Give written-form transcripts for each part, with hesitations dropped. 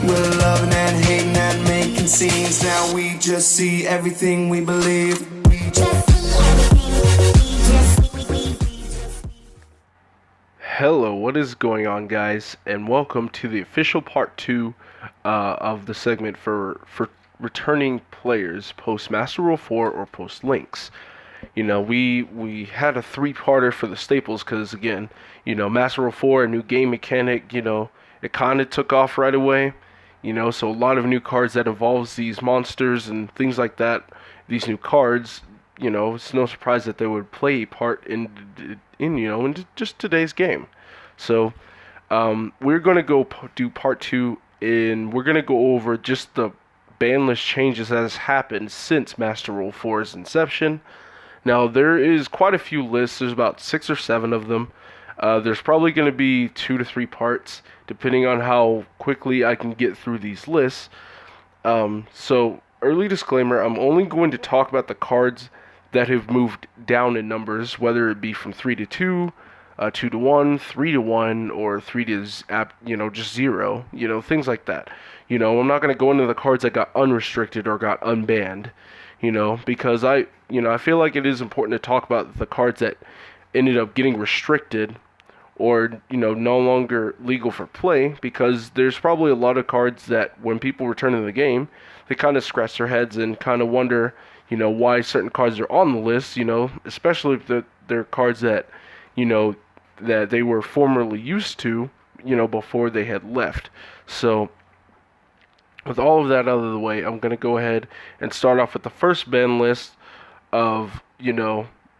We're loving and hating and making scenes. Now we just see everything we believe. Hello, what is going on, guys, and welcome to the official part 2 of the segment for returning players post Master Rule 4 or post Links. You know, we had a 3-parter for the staples because, again, you know, Master Rule 4, a new game mechanic, you know, it kind of took off right away. You know, so a lot of new cards that involves these monsters and things like that. These new cards, you know, it's no surprise that they would play a part in just today's game. So we're gonna go do part 2, and we're gonna go over just the ban list changes that has happened since Master Rule 4's inception. Now there is quite a few lists. There's about 6 or 7 of them. There's probably going to be 2 to 3 parts, depending on how quickly I can get through these lists. So, early disclaimer, I'm only going to talk about the cards that have moved down in numbers, whether it be from 3 to 2, 2 to 1, 3 to 1, or 3 to, just 0, things like that. I'm not going to go into the cards that got unrestricted or got unbanned, because I feel like it is important to talk about the cards that ended up getting restricted or no longer legal for play, because there's probably a lot of cards that when people return to the game, they kind of scratch their heads and kind of wonder why certain cards are on the list, especially if they're cards that that they were formerly used to before they had left. So with all of that out of the way, I'm going to go ahead and start off with the first ban list of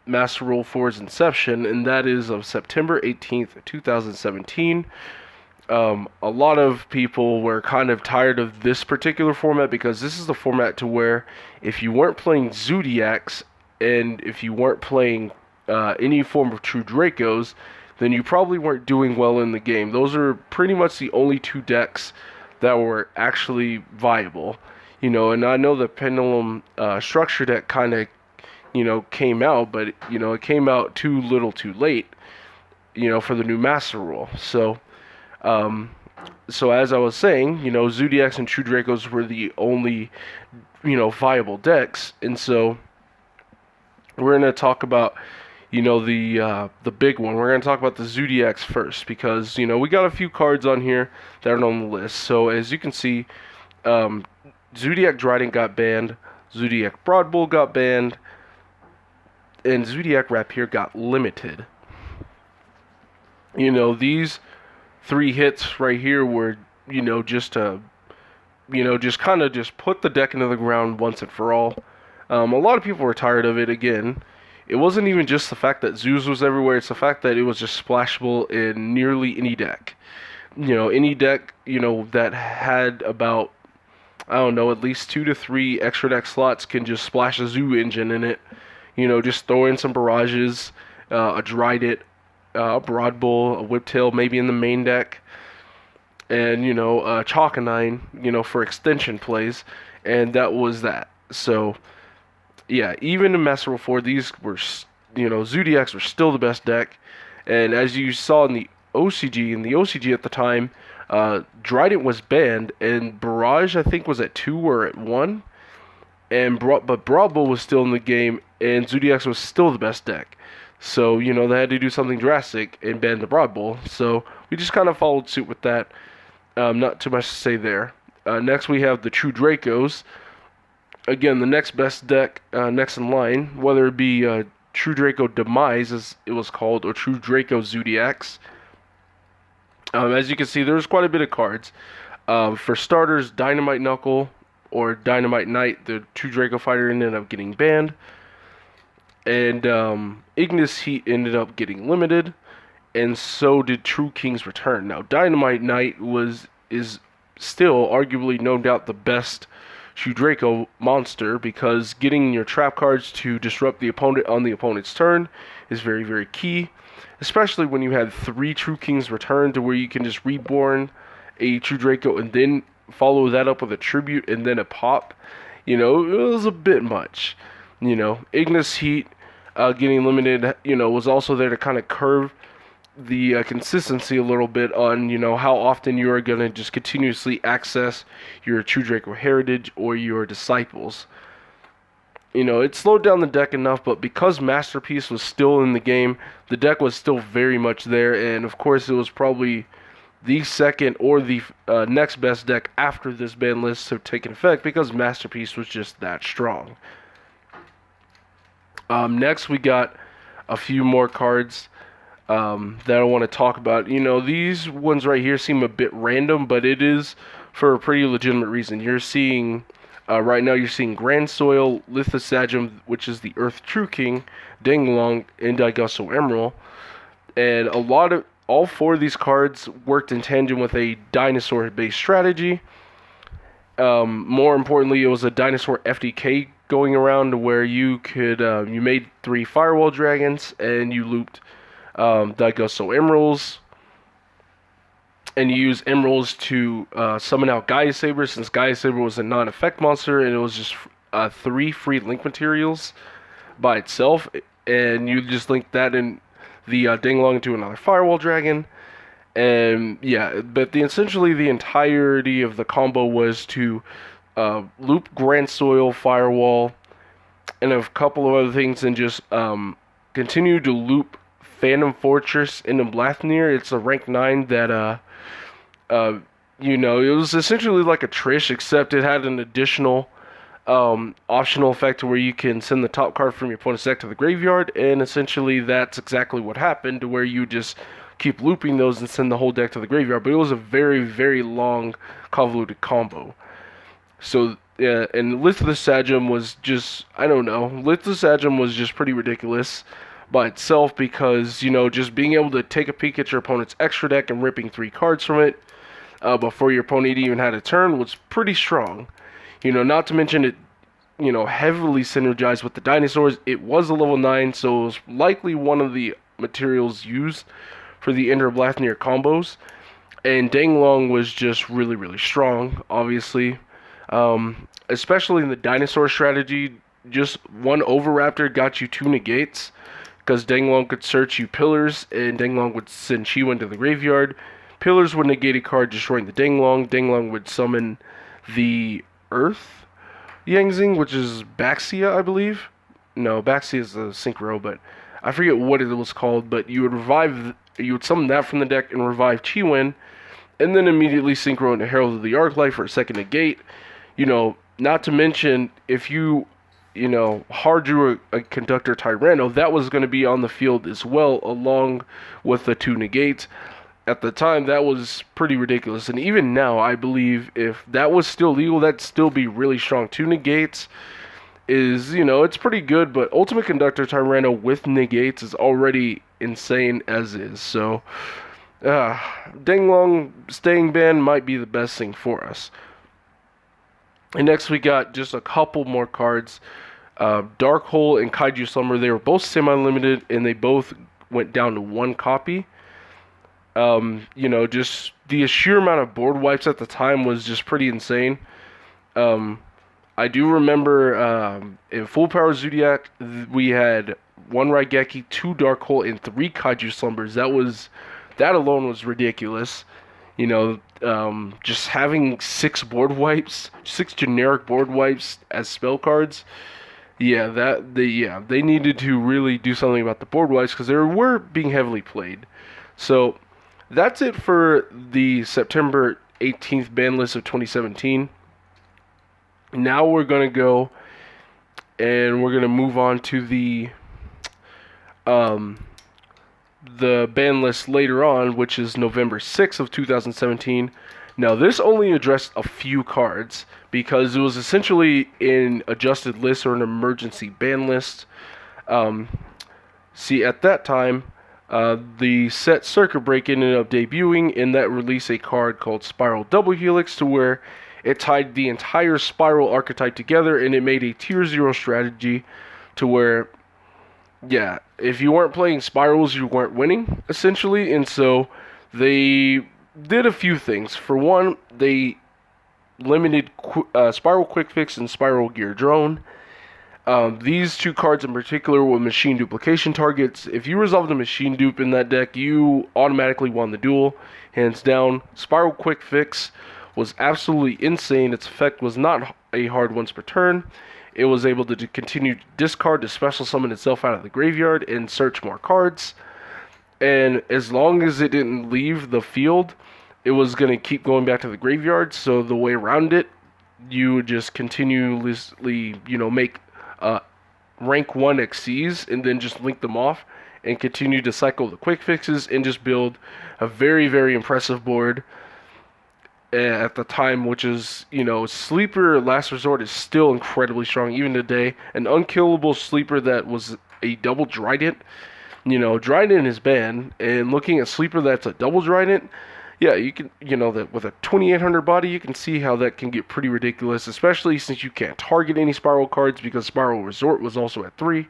Master Rule 4's inception, and that is of September 18th, 2017. A lot of people were kind of tired of this particular format because this is the format to where if you weren't playing Zodiacs and if you weren't playing any form of True Dracos, then you probably weren't doing well in the game. Those are pretty much the only 2 decks that were actually viable. And I know the Pendulum structure deck kind of came out, but it came out too little too late for the new Master Rule. So as I was saying, Zodiacs and True Dracos were the only viable decks, and so we're going to talk about the big one. We're going to talk about the Zodiacs first, because we got a few cards on here that are on the list. So as you can see, Zodiac Dryden got banned, Zodiac Broadbull got banned, and Zodiac Rapier got limited. These 3 hits right here were, just to, just kind of just put the deck into the ground once and for all. A lot of people were tired of it. Again, it wasn't even just the fact that Zeus was everywhere, it's the fact that it was just splashable in nearly any deck. Any deck, that had about, I don't know, at least 2 to 3 extra deck slots can just splash a Zoo engine in it. Just throw in some barrages, a Dryden, a Broadbull, a Whiptail, maybe in the main deck, and a Chalkanine, for extension plays, and that was that. So yeah, even in Master Rule 4, these were, Zodiacs were still the best deck, and as you saw in the OCG, at the time, Dryden was banned, and Barrage, I think, was at 2 or at 1, but Broadbull was still in the game, and Zodiacs was still the best deck. So, they had to do something drastic and ban the Broadbull, so we just kind of followed suit with that. Not too much to say there. Next we have the True Dracos. Again, the next best deck, next in line, whether it be True Draco Demise, as it was called, or True Draco Zodiacs. As you can see, there's quite a bit of cards. For starters, Dynamite Knuckle or Dynamite Knight, the True Draco fighter, ended up getting banned. And Ignis Heat ended up getting limited. And so did True King's Return. Now, Dynamite Knight is still arguably, no doubt, the best True Draco monster, because getting your trap cards to disrupt the opponent on the opponent's turn is very, very key, especially when you had 3 True King's Return, to where you can just reborn a True Draco and then follow that up with a tribute and then a pop. It was a bit much. Ignis Heat getting limited, was also there to kind of curve consistency a little bit on, how often you are going to just continuously access your True Draco Heritage or your Disciples. It slowed down the deck enough, but because Masterpiece was still in the game, the deck was still very much there, and of course it was probably the second or the next best deck after this ban list have taken effect because Masterpiece was just that strong. Next, we got a few more cards that I want to talk about. These ones right here seem a bit random, but it is for a pretty legitimate reason. You're seeing, right now, you're seeing Grand Soil, Lithosagem, which is the Earth True King, Danglong, and Daigusto Emerald. And all four of these cards worked in tandem with a dinosaur-based strategy. More importantly, it was a dinosaur FDK going around where you could, you made 3 Firewall Dragons and you looped Daigusto Emeralds. And you use Emeralds to summon out Gaia Saber, since Gaia Saber was a non-effect monster and it was just 3 free link materials by itself. And you just link that in the Danglong into another Firewall Dragon. And yeah, but essentially the entirety of the combo was to loop Grand Soil, Firewall, and a couple of other things, and just continue to loop Phantom Fortress into Blathnir. It's a rank 9 that, it was essentially like a Trish, except it had an additional optional effect where you can send the top card from your opponent's deck to the graveyard, and essentially that's exactly what happened, where you just keep looping those and send the whole deck to the graveyard. But it was a very, very long, convoluted combo. So, and Lithosagem was just, I don't know, Lithosagem was just pretty ridiculous by itself because, just being able to take a peek at your opponent's extra deck and ripping 3 cards from it before your opponent even had a turn was pretty strong. Not to mention it, heavily synergized with the dinosaurs. It was a level 9, so it was likely one of the materials used for the Ender Blathnir combos. And Danglong was just really, really strong, obviously. Especially in the dinosaur strategy, just one Overraptor got you 2 negates, because Danglong could search you Pillars, and Danglong would send Chi-Wen to the graveyard. Pillars would negate a card, destroying the Danglong. Danglong would summon the Earth Yangzing, which is Baxia, I believe. No, Baxia is a Synchro, but I forget what it was called. But you would summon that from the deck and revive Chi-Wen, and then immediately Synchro into Herald of the Arclight for a second negate. Not to mention, if you hard drew a Conductor Tyranno, that was going to be on the field as well, along with the 2 negates. At the time, that was pretty ridiculous. And even now, I believe if that was still legal, that'd still be really strong. 2 negates is, it's pretty good, but Ultimate Conductor Tyranno with negates is already insane as is. So, Danglong staying banned might be the best thing for us. And next we got just a couple more cards. Dark Hole and Kaiju Slumber, they were both semi-limited, and they both went down to 1 copy. Just the sheer amount of board wipes at the time was just pretty insane. I do remember in Full Power Zodiac, we had 1 Raigeki, 2 Dark Hole, and 3 Kaiju Slumbers. That alone was ridiculous. Just having 6 board wipes, 6 generic board wipes as spell cards. Yeah, they needed to really do something about the board wipes because they were being heavily played. So that's it for the September 18th ban list of 2017. Now we're going to go and we're going to move on to the ban list later on, which is November 6th of 2017. Now, this only addressed a few cards because it was essentially an adjusted list or an emergency ban list. See, at that time, the set Circuit Break ended up debuting, and that released a card called Spiral Double Helix, to where it tied the entire Spiral archetype together, and it made a tier 0 strategy to where, yeah, if you weren't playing Spirals, you weren't winning, essentially. And so they did a few things. For one, they limited Spiral Quick Fix and Spiral Gear Drone. These two cards in particular were machine duplication targets. If you resolved a machine dupe in that deck, you automatically won the duel, hands down. Spiral Quick Fix was absolutely insane. Its effect was not a hard once per turn. It was able to continue to discard to special summon itself out of the graveyard and search more cards. And as long as it didn't leave the field, it was going to keep going back to the graveyard. So the way around it, you would just continuously, make rank 1 XCs and then just link them off and continue to cycle the quick fixes and just build a very, very impressive board at the time, which is, Sleeper Last Resort is still incredibly strong even today. An unkillable sleeper that was a double Trident. Trident is banned, and looking at Sleeper that's a double Trident, yeah, you can, that with a 2800 body, you can see how that can get pretty ridiculous, especially since you can't target any Spiral cards because Spiral Resort was also at 3,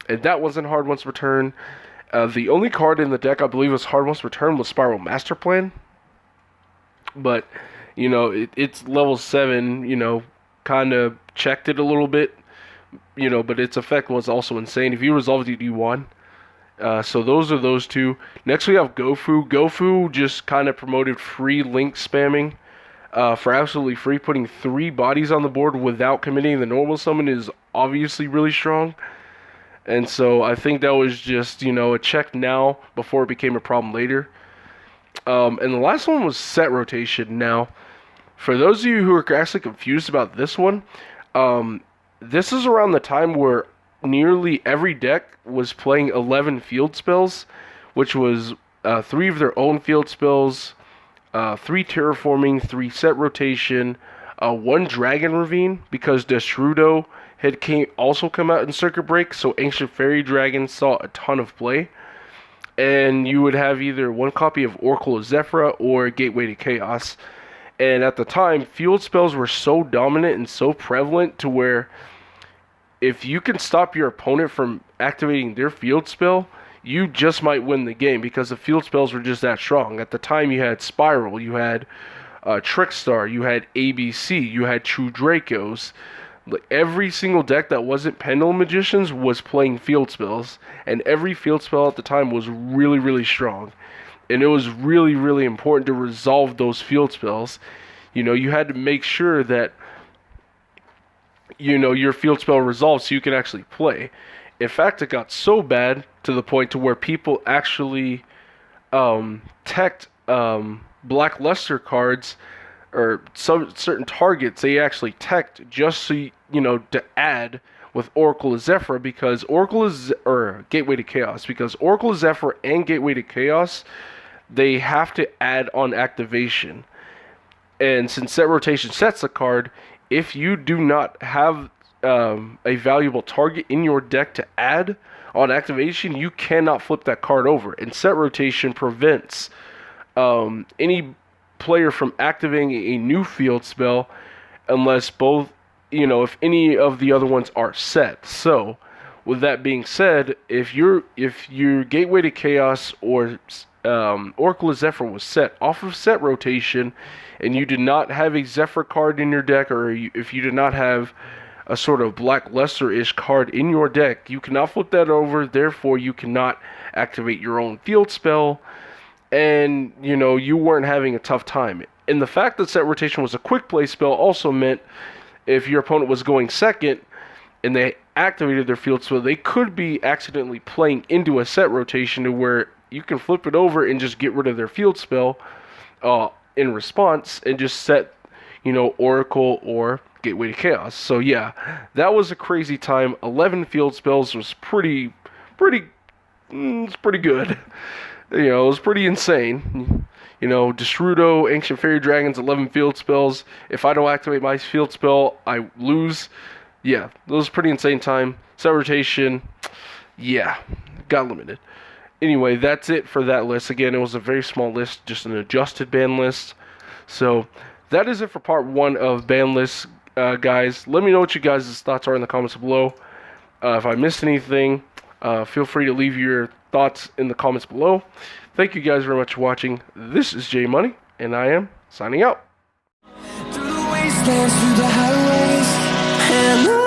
and that wasn't hard once per turn. The only card in the deck I believe was hard once per turn was Spiral Master Plan, but, it's level 7, kind of checked it a little bit, but its effect was also insane. If you resolved it, you won. So those are those two. Next we have Gofu. Gofu just kind of promoted free link spamming for absolutely free. Putting 3 bodies on the board without committing the normal summon is obviously really strong. And so I think that was just, a check now before it became a problem later. And the last one was set rotation. Now, for those of you who are actually confused about this one, this is around the time where nearly every deck was playing 11 field spells, which was 3 of their own field spells, 3 terraforming, 3 set rotation, 1 dragon ravine, because Desrudo had also come out in circuit break, so Ancient Fairy Dragon saw a ton of play. And you would have either 1 copy of Oracle of Zephyra or Gateway to Chaos. And at the time, field spells were so dominant and so prevalent to where if you can stop your opponent from activating their field spell, you just might win the game because the field spells were just that strong. At the time, you had Spiral, you had Trickstar, you had ABC, you had True Dracos. Every single deck that wasn't Pendulum Magicians was playing field spells, and every field spell at the time was really, really strong. And it was really, really important to resolve those field spells. You had to make sure that your field spell resolved so you can actually play. In fact, it got so bad to the point to where people actually teched Black Luster cards or some certain targets. They actually teched just so to add with Oracle of Zephyr, because Gateway to Chaos, because Oracle of Zephyr and Gateway to Chaos, they have to add on activation. And since set rotation sets a card, if you do not have a valuable target in your deck to add on activation, you cannot flip that card over. And set rotation prevents any player from activating a new field spell unless both, if any of the other ones are set. So, with that being said, if your Gateway to Chaos or Oracle of Zephyr was set off of set rotation, and you did not have a Zephyr card in your deck, or if you did not have a sort of Black Luster-ish card in your deck, you cannot flip that over, therefore you cannot activate your own field spell, and, you weren't having a tough time. And the fact that set rotation was a quick play spell also meant if your opponent was going second, and they activated their field spell, they could be accidentally playing into a set rotation to where you can flip it over and just get rid of their field spell in response and just set, Oracle or Gateway to Chaos. So yeah, that was a crazy time. 11 field spells was pretty good. It was pretty insane. Desrudo, Ancient Fairy Dragons, 11 field spells. If I don't activate my field spell, I lose. Yeah, that was a pretty insane time. Set rotation, yeah, got limited. Anyway, that's it for that list. Again, it was a very small list, just an adjusted ban list. So, that is it for part 1 of Banlist, guys. Let me know what you guys' thoughts are in the comments below. If I missed anything, feel free to leave your thoughts in the comments below. Thank you guys very much for watching. This is J Money, and I am signing out. Through the wastelands, through the highways, and